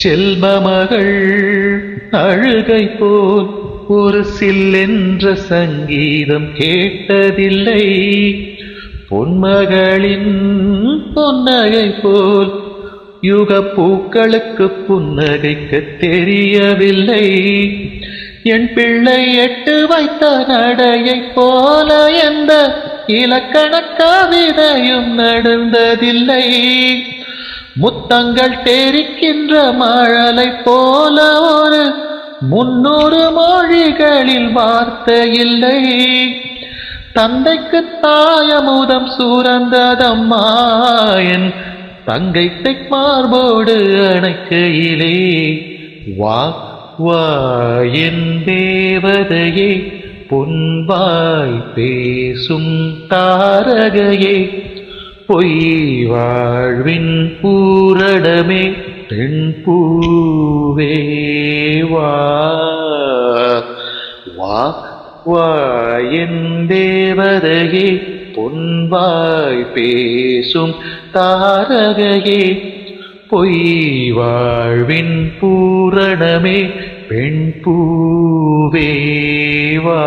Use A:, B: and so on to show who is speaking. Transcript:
A: செல்வமகள் அழுகை போல் ஒரு சில்லென்ற சங்கீதம் கேட்டதில்லை. பொன்மகளின் புன்னகை போல் யுக பூக்களுக்கு புன்னகைக்க தெரியவில்லை. என் பிள்ளை எட்டு வைத்த நடையைப் போல எந்த இலக்கண கவிதையும் நடந்ததில்லை. முத்தங்கள் தெரிக்கின்ற மழலை போல ஒரு 300 மொழிகளில் வார்த்தை இல்லை. தந்தைக்கு தாயமுதம் சுரந்ததம்மா என் தங்கை மார்போடு அணைக்கையிலே. வா வா என் தேவதையே, பொன்வாய் பேசும் தாரகையே, பொய் வாழ்வின் பூரணமே பெண் பூவே. வா வா வா என் தேவதையே, பொன்வாய் பேசும் தாரகையே, பொய் வாழ்வின் பூரணமே பெண் பூவே. வா.